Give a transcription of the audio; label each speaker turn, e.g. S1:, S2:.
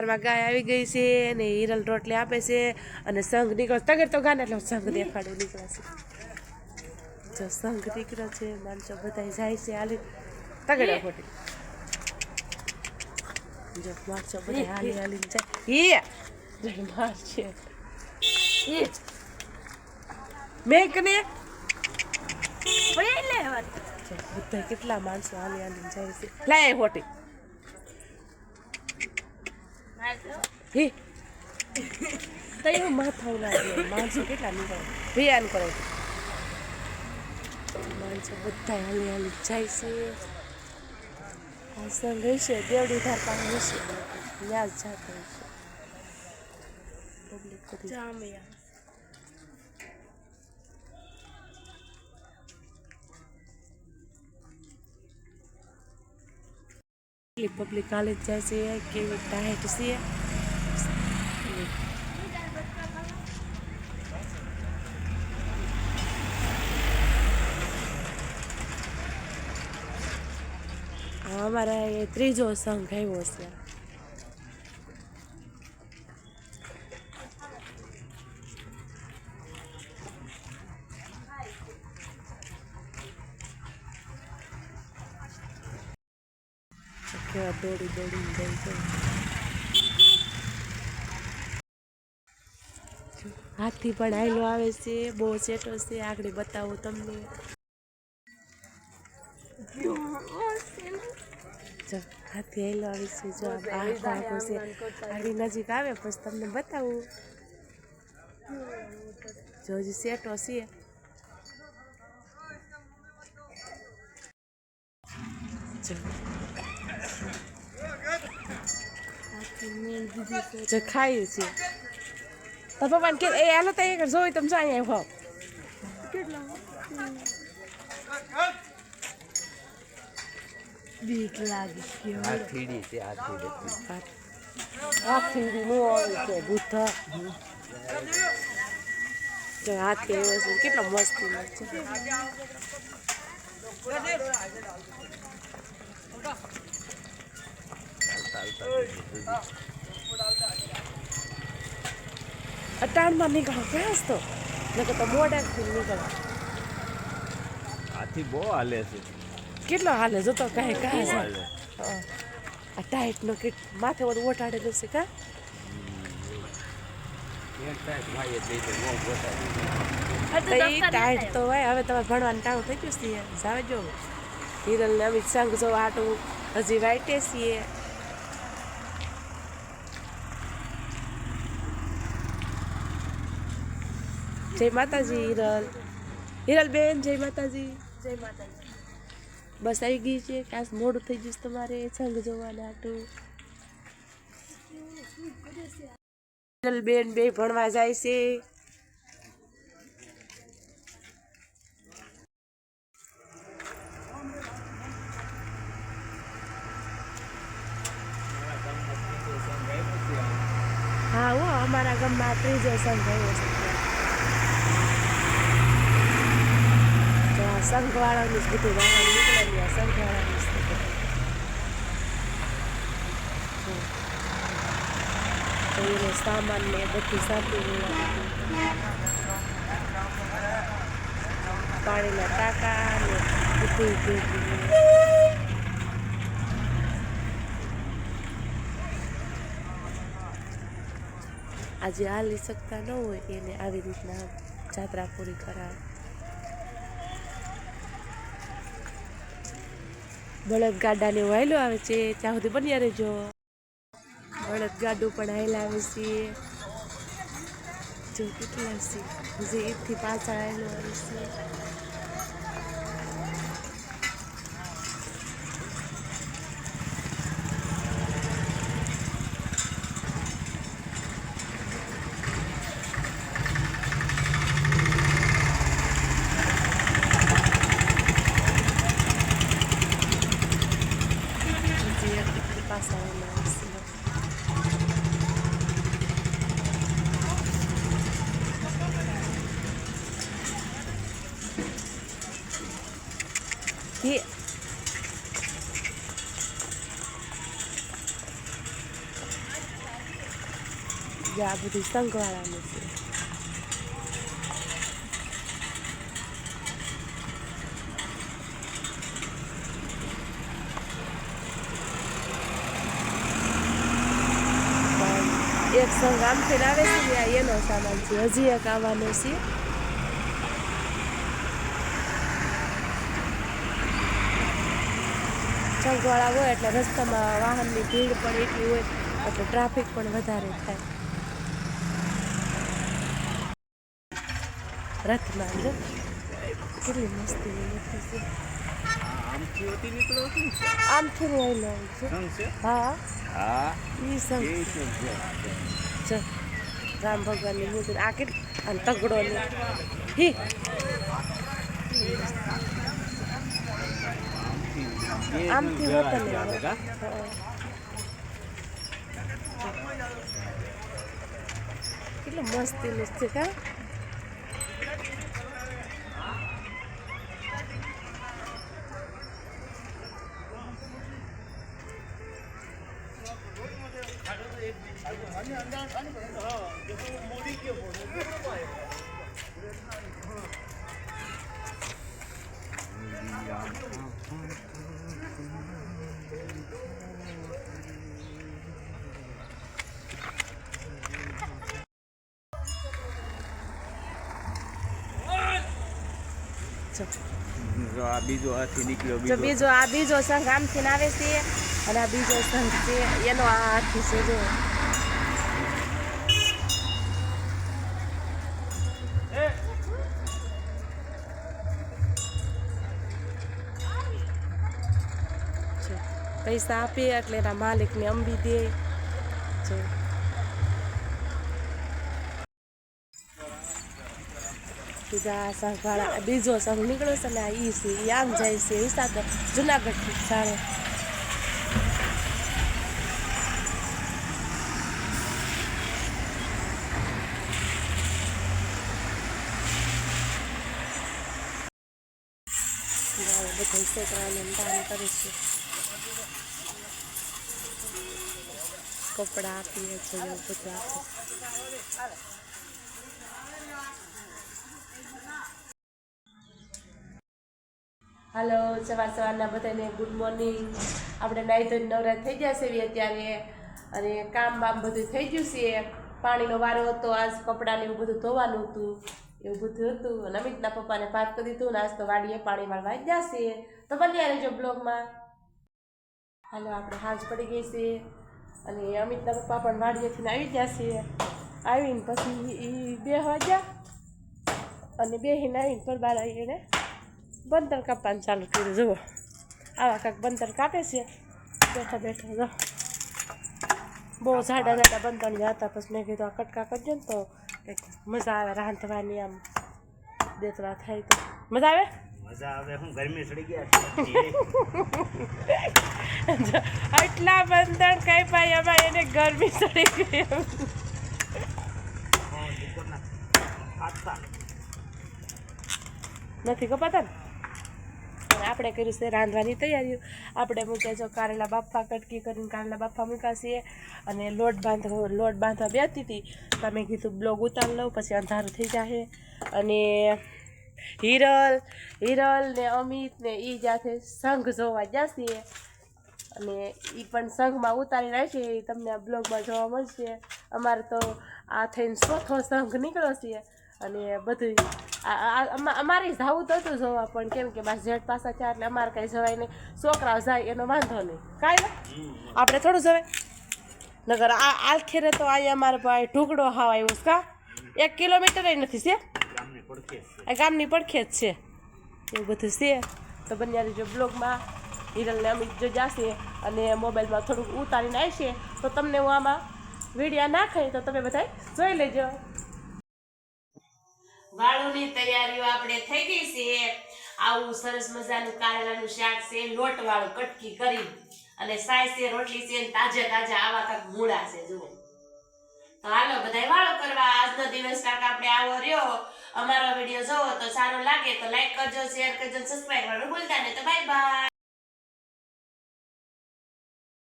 S1: ગાય આવી ગઈ છે અને હિરલ રોટલી આપે છે અને સંઘ નીકળે તગર તો ગાને એટલે સંઘ દેખાડે નીકળે છે. જો સંઘ નીકળે છે માણસો બધા જાય છે હાલી તગડા ખોટી જો માણસો બધા હાલી હાલી જાય માર છે મેં કને બધા કેટલા માણસો હાલી હાલી જાય છે લાય ખોટી હે તઈ માથા લાગે માણસો કેટલા નીકળે ભિયાન કરે માણસો બધા હાલી હાલી જાય છે આ સંગ હશે દેવડી ધાર પાસે હશે ત્યાં જ જાતો હશે પબ્લિક બધી જામ્યા પબ્લિક હાલે જ જાય છે કેવી ટાઈટ છે અમારા એ ત્રીજો સંઘ આવ્યો છે કેવા દોડી દોડીને જાય છે હાથી પણ આયલો આવે છે બહુ ચેટો છે આગળ બતાવું તમને જો હાથી આયલો આવે છે જો આ ભાગો છે આગળ નજીક આવે પછી તમને બતાવું જો હજી ચેટો છે જો ખાય છે તો પપ્પાને કે એ હાલો તો એક જોઈ તમે જો અહીંયા ભાવ બીક લાગે આ થીડી છે આ થીડી નો આવે છે ભૂત જો હાથી આવ્યો છે કેટલો મસ્તી લાગે છે અટાણમાં નીકળો ક્યાં તો નકર તો મોડાથી નીકળો
S2: હાથી બહુ હાલે છે
S1: કેટલો હાલે જો તો કાંઈ કાંઈ છે આ ટાઈટનો કીટ માથે બધું ઓટાડેલું છે કા ટાઈટ તો હોય હવે તમારે ભણવાનું ટાણું થઈ ગયું છે જાવે જો હિરલને અમે સંઘ જો આટું હજી વાઈટે છીએ જય માતાજી હિરલ બેન જય માતાજી બસ આવી ગઈ છે કાશ મોડું થઈ ગયું તમારે સંઘ જોવાના આટું હિરલ બેન બે ભણવા જાય છે હા હો અમારા ગામમાં ત્રીજો સંઘ આવ્યો છે સંઘવાળાનું જ બધું વાળા નીકળેલી આ સંઘવાળાનું જ એનો સામાન ને બધું સાંભળી પાણીના ટાંકા ને બધું આજે હાલી શકતા ન હોય એને આવી રીતના જાત્રા પૂરી કરાવે બળદ ગાડાને વાયલો આવે છે ત્યાં સુધી બન્યા રહેજો બળદ ગાડું પણ હાઈલા આવે છે જો કેટલા છે હજી એકથી પાછા હાઈલો આવે છે Yeah. જે આ બધું સંઘવાળાનું છે. એક સંઘ આમથી આવે છે ને આ એનો સામાન છે, હજી એક આવવાનો છે. સંઘવાળા હોય એટલે રસ્તામાં વાહનની ભીડ પણ એટલી હોય એટલે ટ્રાફિક પણ વધારે થાય. રથમાં જો કેટલી મસ્તીની મૂર્તિ છે. આમથી રહેલો છે. હા ઈ સંઘ જો રામ ભગવાનની મૂર્તિ આ કેટલી અને તગડો ને હી આમથી હોતો ને કેટલું મસ્તીનું છે કા.
S2: આ બીજો હાથી નીકળ્યો
S1: જો બીજો આ બીજો સંઘ આમથી આવે છે અને આ બીજો સંઘ છે એનો આ હાથી છે જો. પૈસા આપે એટલે એના માલિકને અંબી દે જો. બીજા સંઘવાળા બીજો સંઘ નીકળ્યો છે ને આ ઈ છે એ આમ જાય છે વિસાદર જુનાગઢથી સારો. બધા છોકરાને દાન કરે છે, કપડાં આપીએ છે એવું બધું આપે. હાલો સવારના બધાને ગુડ મોર્નિંગ. આપણે નાહી ધોઈને નવરા થઈ જશે અત્યારે અને કામ બામ બધું થઈ ગયું છે. પાણીનો વારો હતો, આજ કપડાને એવું બધું ધોવાનું હતું એવું બધું હતું. અને અમિતના પપ્પાને ભાત કરી દીધું ને આજ તો વાડીએ પાણી વાળવા જશે. તો બન્યા રહેજો બ્લોગમાં. હાલો આપણે હાજ પડી ગઈ છે અને અમિતના પપ્પા પણ વાડીએથી આવી જશે. આવીને પછી એ 2 વાગ્યા અને બેહીને આવીને પરબાર આવીને બંતર કાપવાનું ચાલુ કર્યું. જુઓ આવા કાંક બંતર કાપે છે બેઠા બેઠા. જો બહુ જાડા બંતર હતા. પછી મેં કીધું આ કટકા કરજો ને તો કંઈક મજા આવે રાંધવાની. આમ દેતરા થાય તો મજા આવે.
S2: હું ગરમી ચડી ગયા
S1: આટલા બંધન કઈ પાઈ એમાં એને ગરમી ચડી ગઈ. નથી કપાતા ને. આપણે કર્યું છે રાંધવાની તૈયારીઓ. આપણે મૂક્યા જો કારેલા બાફા, કટકી કરીને કારેલા બાફા મૂક્યા છીએ અને લોટ બાંધવા બેસતી હતી. તમે કીધું બ્લોગ ઉતારી લઉં પછી અંધારું થઈ જાય. અને હિરલ ને અમિત ને એ જાતે સંઘ જોવા જશે અને એ પણ સંઘમાં ઉતારી રહેશે. એ તમને આ બ્લોગમાં જોવા મળશે. અમારે તો આ થઈને 4થો સંઘ નીકળ્યો છે અને બધું અમારે જવું તો હતું જોવા પણ કેમ કે મારા જેઠ પાસા છે એટલે અમારે કાંઈ જવાય નહીં. છોકરાઓ જાય એનો વાંધો નહીં કાંઈ આપણે થોડું જવાય. નગર આ ખેરે તો અહીંયા અમારે ભાઈ ઢુકડો હાવ આવ્યો કા 1 કિલોમીટર નથી છે. આ ગામની પડખે જ છે એવું બધું છે. તો બન્યા રહેજો બ્લોગમાં. હિરલને અમિત જો જશે અને મોબાઈલમાં થોડુંક ઉતારીને આવશે તો તમને હું આમાં વિડીયો નાખે તો તમે બધા જોઈ લેજો. વાળુની તૈયારીઓ આપણે થઈ ગઈ છે. આવું સરસ મજાનું કારેલાનું શાક છે, લોટ વાળું કટકી કરી અને સાય છે, રોટલી છે, તાજા આવા કાંક મૂળા છે. જુઓ તો હાલો બધાય વાળો કરવા. આજનો દિવસ કાંક આપણે આવો રહ્યો. અમારો વિડીયો જોવો તો સારો લાગે તો લાઈક કરજો, શેર કરજો, સબસ્ક્રાઈબ કરવાનું ભૂલતા નહીં. તો બાય બાય.